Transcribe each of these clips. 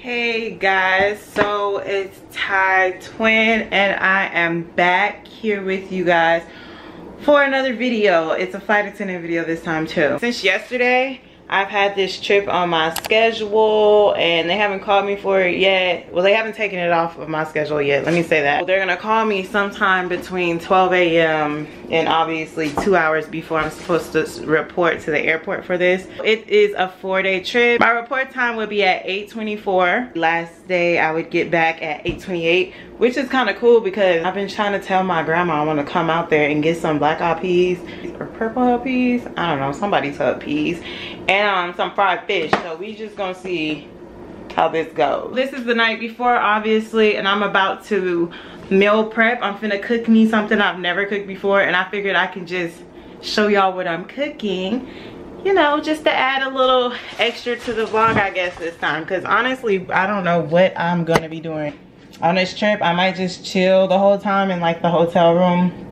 Hey guys, so it's Ty Twin and I am back here with you guys for another video. It's a flight attendant video this time too. Since yesterday, I've had this trip on my schedule and they haven't called me for it yet. Well, they haven't taken it off of my schedule yet, let me say that. They're gonna call me sometime between 12 a.m. and obviously 2 hours before I'm supposed to report to the airport for this. It is a 4-day trip. My report time would be at 8:24. Last day I would get back at 8:28, which is kind of cool because I've been trying to tell my grandma I want to come out there and get some black-eyed peas or purple-eyed peas. I don't know, somebody said peas. And some fried fish. So we just gonna see how this goes. This is the night before, obviously, and I'm about to meal prep. I'm finna cook me something I've never cooked before, and I figured I can just show y'all what I'm cooking, you know, just to add a little extra to the vlog, I guess, this time. Because honestly, I don't know what I'm gonna be doing on this trip. I might just chill the whole time in like the hotel room.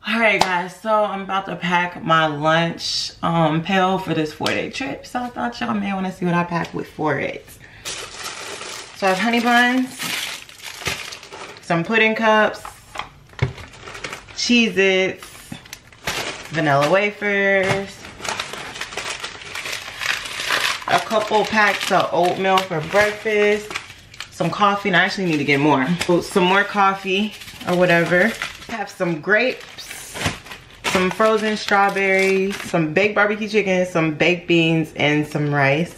Alright guys, so I'm about to pack my lunch pail for this 4-day trip. So I thought y'all may want to see what I pack for it. So I have honey buns, some pudding cups, Cheez-Its, vanilla wafers, a couple packs of oatmeal for breakfast, some coffee, and I actually need to get more. So, some more coffee or whatever. I have some grapes, some frozen strawberries, some baked barbecue chicken, some baked beans, and some rice.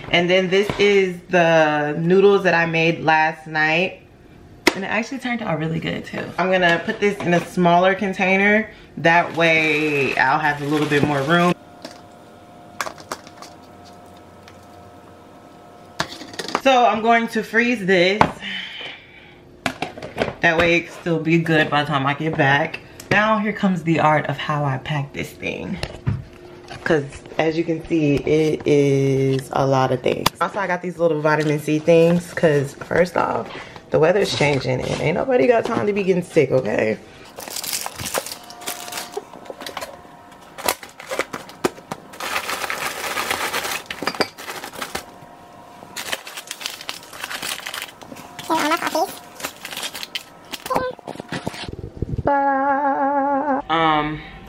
And then this is the noodles that I made last night. And it actually turned out really good too. I'm gonna put this in a smaller container. That way I'll have a little bit more room. So I'm going to freeze this. That way it can still be good by the time I get back. Now here comes the art of how I pack this thing. Because as you can see, it is a lot of things. Also, I got these little vitamin C things because first off, the weather's changing and ain't nobody got time to be getting sick, okay?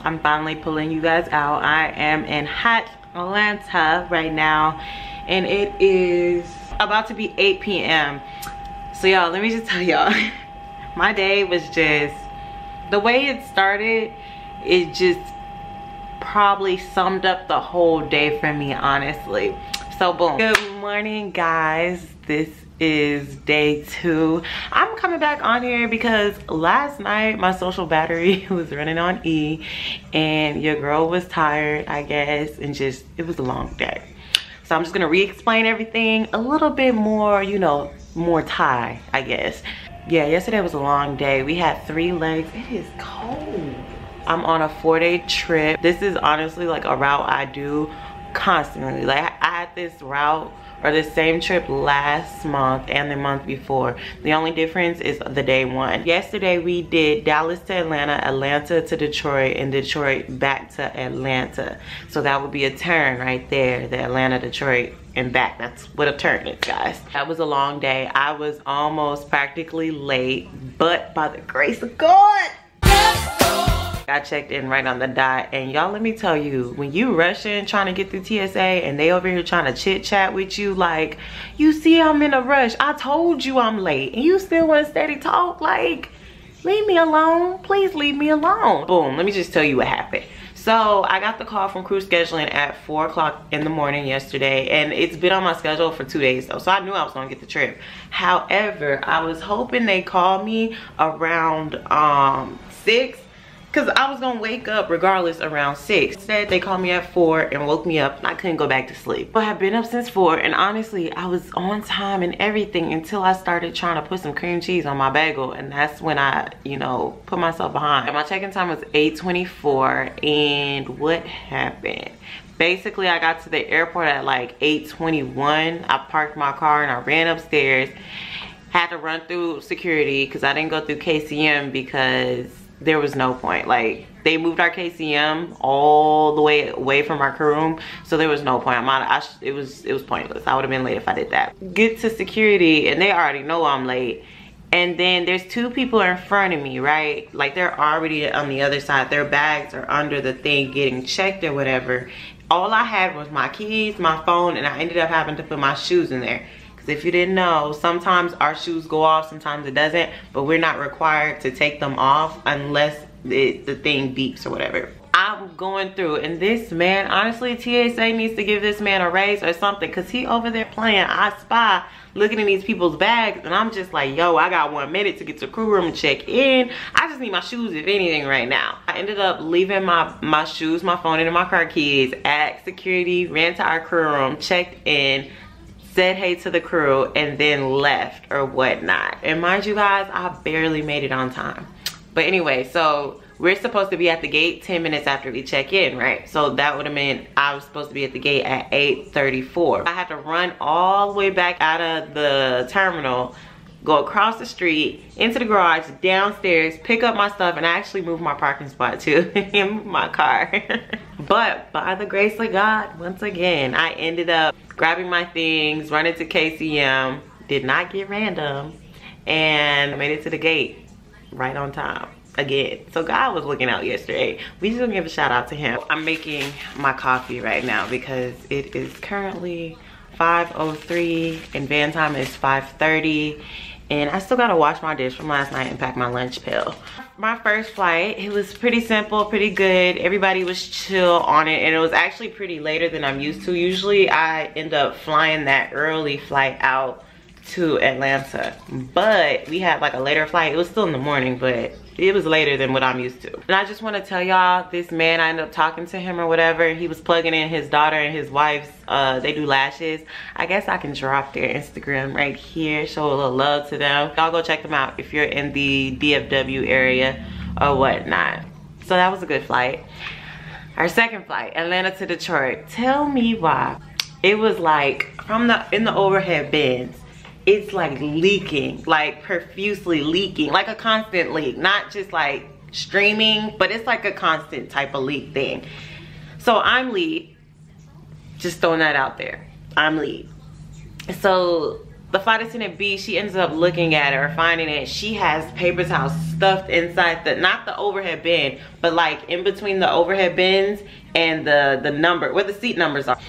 I'm finally pulling you guys out. I am in hot Atlanta right now and it is about to be 8 p.m. So y'all, let me just tell y'all, my day was just, the way it started, it just probably summed up the whole day for me, honestly. So boom. Good morning guys, this is day 2. I'm coming back on here because last night my social battery was running on E and your girl was tired, I guess, and just, it was a long day. So I'm just gonna re-explain everything a little bit more, you know, more Thai, I guess. Yeah, yesterday was a long day. We had 3 legs. It is cold. I'm on a 4-day trip. This is honestly like a route I do constantly. Like I had this route or the same trip last month and the month before. The only difference is the day 1. Yesterday we did Dallas to Atlanta, Atlanta to Detroit, and Detroit back to Atlanta. So that would be a turn right there, the Atlanta, Detroit, and back. That's what a turn is, guys. That was a long day. I was almost practically late, but by the grace of God, I checked in right on the dot. And y'all, let me tell you, when you rushing trying to get through TSA and they over here trying to chit chat with you, like, you see I'm in a rush, I told you I'm late, and you still want to steady talk, like, leave me alone, please leave me alone. Boom, let me just tell you what happened. So I got the call from crew scheduling at 4 o'clock in the morning yesterday, and it's been on my schedule for 2 days though, so I knew I was gonna get the trip. However, I was hoping they called me around 6, because I was gonna wake up regardless around 6. Instead, they called me at 4 and woke me up and I couldn't go back to sleep. But I've been up since 4, and honestly, I was on time and everything until I started trying to put some cream cheese on my bagel, and that's when I, you know, put myself behind. And my check-in time was 8:24, and what happened? Basically, I got to the airport at like 8:21. I parked my car and I ran upstairs. Had to run through security because I didn't go through KCM because there was no point. Like, they moved our KCM all the way away from our crew room, so there was no point. It was pointless. I would have been late if I did that. Get to security and they already know I'm late, and then there's 2 people in front of me, right? Like, they're already on the other side. Their bags are under the thing getting checked or whatever. All I had was my keys, my phone, and I ended up having to put my shoes in there. If you didn't know, sometimes our shoes go off, sometimes it doesn't, but we're not required to take them off unless the thing beeps or whatever. I'm going through, and this man, honestly, TSA needs to give this man a raise or something, because he over there playing I Spy, looking in these people's bags, and I'm just like, yo, I got 1 minute to get to crew room and check in. I just need my shoes, if anything, right now. I ended up leaving my shoes, my phone, and my car keys at security, ran to our crew room, checked in, said hey to the crew, and then left or whatnot. And mind you guys, I barely made it on time. But anyway, so we're supposed to be at the gate 10 minutes after we check in, right? So that would have meant I was supposed to be at the gate at 8:34. I had to run all the way back out of the terminal, go across the street, into the garage, downstairs, pick up my stuff, and I actually moved my parking spot too, and moved my car. But by the grace of God, once again, I ended up grabbing my things, running to KCM, did not get random, and made it to the gate right on time again. So God was looking out yesterday. We just gonna give a shout out to him. I'm making my coffee right now because it is currently 5:03 and van time is 5:30, and I still gotta wash my dish from last night and pack my lunch pail. My first flight, it was pretty simple, pretty good. Everybody was chill on it, and it was actually pretty later than I'm used to. Usually I end up flying that early flight out to Atlanta, but we had like a later flight. It was still in the morning, but it was later than what I'm used to. And I just want to tell y'all, this man, I ended up talking to him or whatever. He was plugging in his daughter and his wife's, they do lashes. I guess I can drop their Instagram right here, show a little love to them. Y'all go check them out if you're in the DFW area or whatnot. So that was a good flight. Our second flight, Atlanta to Detroit. Tell me why. It was like, in the overhead bins, it's like leaking, like profusely leaking, like a constant leak, not just like streaming, but it's like a constant type of leak thing. So I'm lead, just throwing that out there. I'm lead. So the flight attendant B, she ends up looking at it or finding it. She has paper towels stuffed inside the, not the overhead bin, but like in between the overhead bins and the number, where the seat numbers are.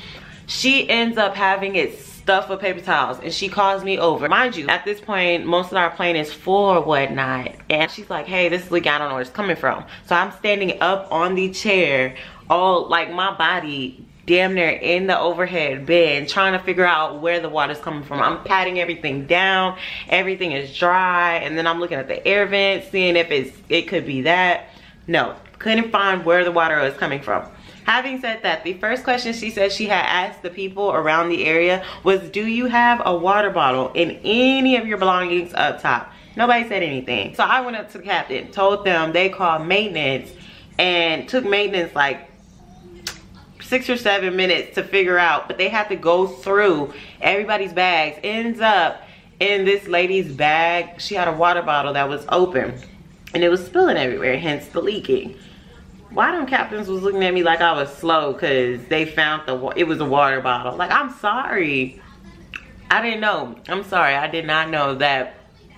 She ends up having it stuffed with paper towels, and she calls me over. Mind you, at this point, most of our plane is full or whatnot, and she's like, hey, this is leak, I don't know where it's coming from. So I'm standing up on the chair, all like my body damn near in the overhead bin trying to figure out where the water's coming from. I'm patting everything down, everything is dry, and then I'm looking at the air vents, seeing if it could be that. No, couldn't find where the water was coming from. Having said that, the first question she said she had asked the people around the area was, do you have a water bottle in any of your belongings up top? Nobody said anything. So I went up to the captain, told them they called maintenance, and took maintenance like 6 or 7 minutes to figure out, but they had to go through everybody's bags. Ends up in this lady's bag, she had a water bottle that was open and it was spilling everywhere, hence the leaking. Why them captains was looking at me like I was slow because they found it was a water bottle. Like, I'm sorry, I didn't know. I'm sorry, I did not know that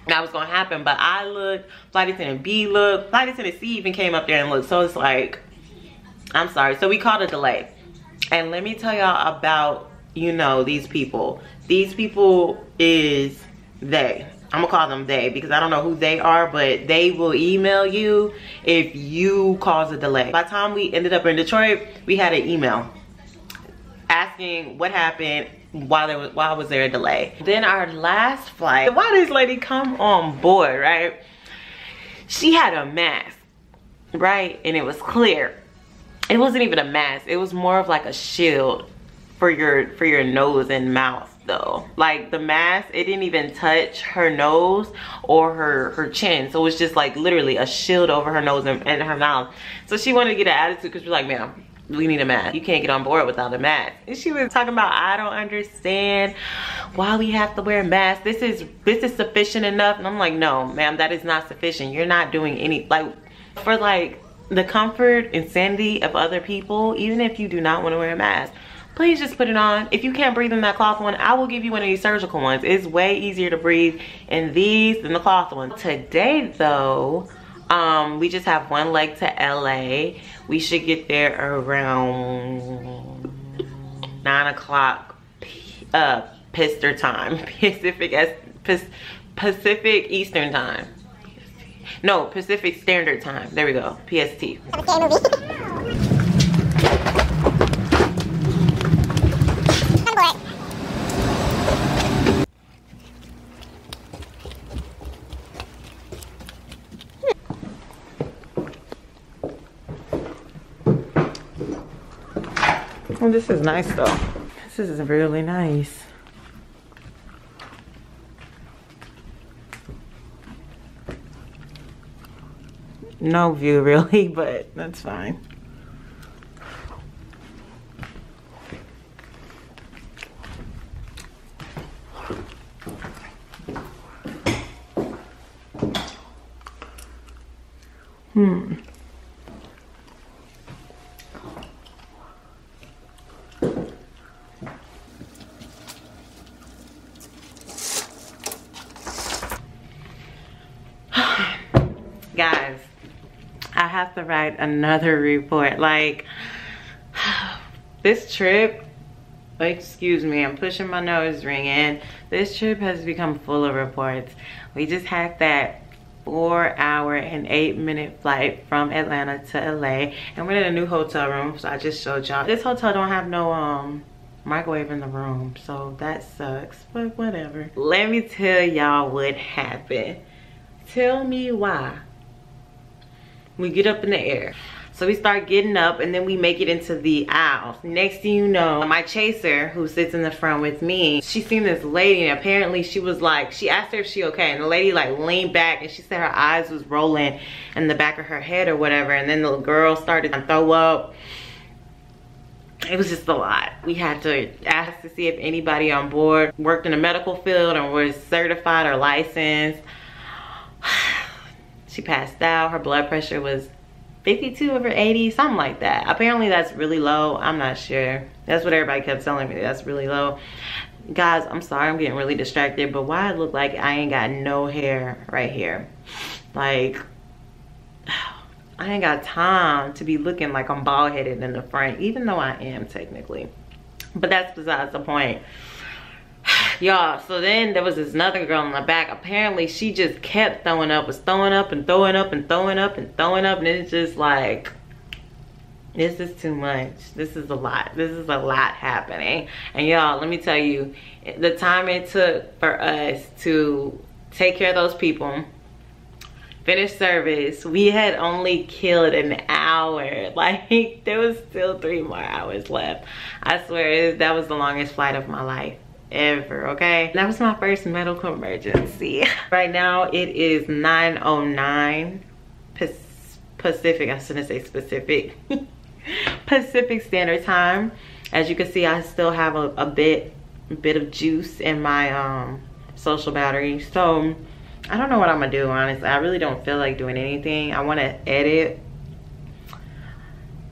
was gonna happen. But I looked, flight attendant B looked, flight attendant C even came up there and looked. So it's like, I'm sorry. So we called a delay. And let me tell y'all about, you know, these people. These people is they. I'm gonna call them they because I don't know who they are, but they will email you if you cause a delay. By the time we ended up in Detroit, we had an email asking what happened, why was there a delay. Then our last flight, why this lady come on board, right? She had a mask, right? And it was clear. It wasn't even a mask, it was more of like a shield for your nose and mouth though. Like the mask, it didn't even touch her nose or her chin. So it was just like literally a shield over her nose and her mouth. So she wanted to get an attitude because we're like, ma'am, we need a mask. You can't get on board without a mask. And she was talking about, I don't understand why we have to wear a mask. This is sufficient enough. And I'm like, no, ma'am, that is not sufficient. You're not doing any, like, for like the comfort and sanity of other people, even if you do not want to wear a mask, please just put it on. If you can't breathe in that cloth one, I will give you one of these surgical ones. It's way easier to breathe in these than the cloth ones. Today though, we just have one leg to LA. We should get there around 9 o'clock Pacific time. Pacific Eastern time. No, Pacific Standard Time. There we go. PST. Oh, this is nice though. This is really nice. No view really, but that's fine. Guys, I have to write another report. Like, this trip, excuse me, I'm pushing my nose ring in. This trip has become full of reports. We just had that 4-hour and 8-minute flight from Atlanta to LA, and we're in a new hotel room. So I just showed y'all. This hotel don't have no microwave in the room, so that sucks, but whatever. Let me tell y'all what happened. Tell me why. We get up in the air. So we start getting up and then we make it into the aisle. Next thing you know, my chaser who sits in the front with me, she seen this lady and apparently she was like, she asked her if she okay, and the lady like leaned back and she said her eyes was rolling in the back of her head or whatever, and then the girl started to throw up. It was just a lot. We had to ask to see if anybody on board worked in the medical field or was certified or licensed. She passed out. Her blood pressure was 52/80, something like that. Apparently that's really low. I'm not sure. That's what everybody kept telling me. That's really low. Guys, I'm sorry, I'm getting really distracted, but why it look like I ain't got no hair right here? Like, I ain't got time to be looking like I'm bald headed in the front, even though I am technically. But that's besides the point. Y'all, so then there was this another girl in the back. Apparently she just kept throwing up, was throwing up and throwing up and throwing up and throwing up, and it's just like, This is too much. This is a lot. This is a lot happening. And y'all, let me tell you, the time it took for us to take care of those people, finish service, we had only killed an hour. Like, there was still 3 more hours left. I swear, that was the longest flight of my life ever, okay? That was my first medical emergency. Right now, it is 9:09 Pacific. I shouldn't say specific. Pacific Standard Time. As you can see, I still have a bit of juice in my social battery. So I don't know what I'm gonna do, honestly. I really don't feel like doing anything. I want to edit,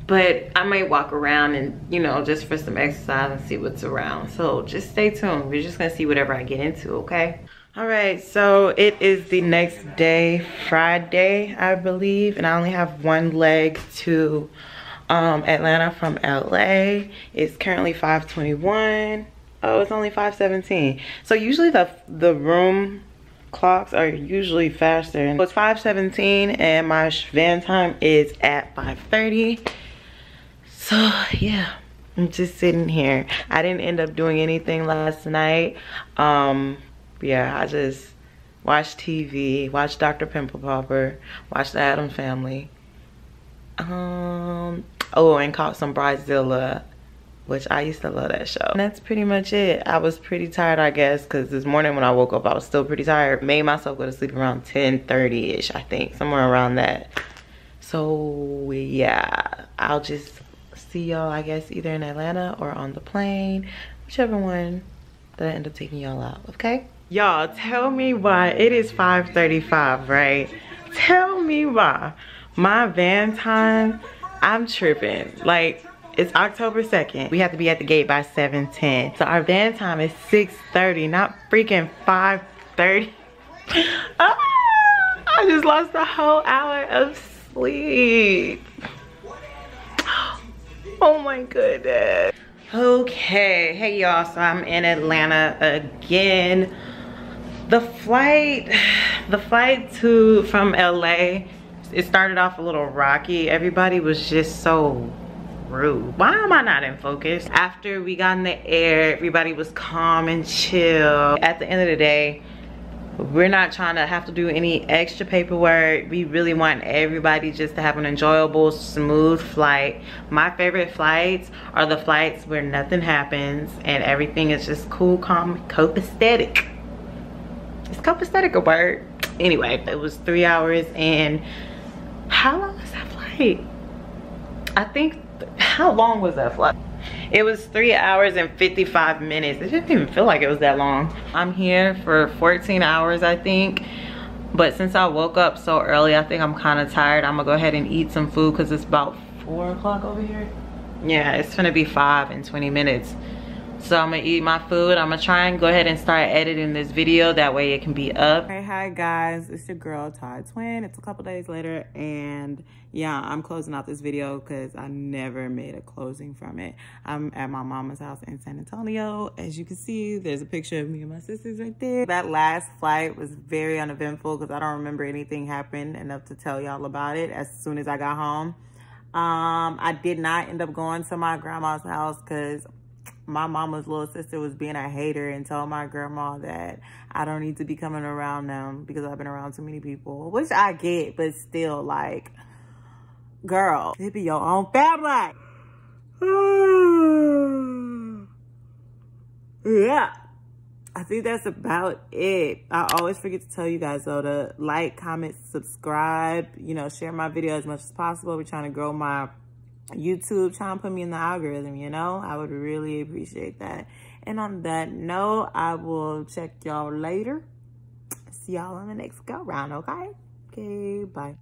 but I might walk around and, you know, just for some exercise and see what's around. So just stay tuned. We're just gonna see whatever I get into, okay? All right, so it is the next day, Friday, I believe, and I only have one leg to Atlanta from LA. It's currently 5:21. Oh, it's only 5:17. So usually the room clocks are usually faster. And it's 5:17 and my van time is at 5:30. So yeah, I'm just sitting here. I didn't end up doing anything last night. Yeah, I just watched TV, watched Dr. Pimple Popper, watched the Addams Family. Oh, and caught some Bridezilla, which I used to love that show. And that's pretty much it. I was pretty tired, I guess, because this morning when I woke up, I was still pretty tired. Made myself go to sleep around 10:30-ish, I think, somewhere around that. So yeah, I'll just see y'all, I guess, either in Atlanta or on the plane, whichever one that I end up taking y'all out, okay? Y'all, tell me why it is 5:35, right? Tell me why my van time, I'm tripping. Like, it's October 2nd. We have to be at the gate by 7:10. So our van time is 6:30, not freaking 5:30. Ah, I just lost a whole hour of sleep. Oh my goodness. Okay, hey y'all, so I'm in Atlanta again. The flight from LA, it started off a little rocky. Everybody was just so rude. Why am I not in focus? After we got in the air, everybody was calm and chill. At the end of the day, we're not trying to have to do any extra paperwork. We really want everybody just to have an enjoyable, smooth flight. My favorite flights are the flights where nothing happens and everything is just cool, calm, copacetic. Is copacetic a word? Anyway, it was 3 hours and how long was that flight? I think, how long was that flight? It was 3 hours and 55 minutes. It didn't even feel like it was that long. I'm here for 14 hours, I think. But since I woke up so early, I think I'm kind of tired. I'm gonna go ahead and eat some food because it's about 4 o'clock over here. Yeah, it's gonna be 5 in 20 minutes. So I'm gonna eat my food. I'm gonna try and go ahead and start editing this video. That way it can be up. Hey, hi guys, it's your girl Ty Twin. It's a couple days later and yeah, I'm closing out this video because I never made a closing from it. I'm at my mama's house in San Antonio. As you can see, there's a picture of me and my sisters right there. That last flight was very uneventful because I don't remember anything happened enough to tell y'all about it as soon as I got home. I did not end up going to my grandma's house because my mama's little sister was being a hater and told my grandma that I don't need to be coming around them because I've been around too many people, which I get, but still, like, girl, it be your own family. Yeah, I think that's about it. I always forget to tell you guys though to like, comment, subscribe, you know, share my video as much as possible. We're trying to grow my YouTube, trying to put me in the algorithm, you know? I would really appreciate that. And on that note, I will check y'all later. See y'all on the next go round, okay? Okay, bye.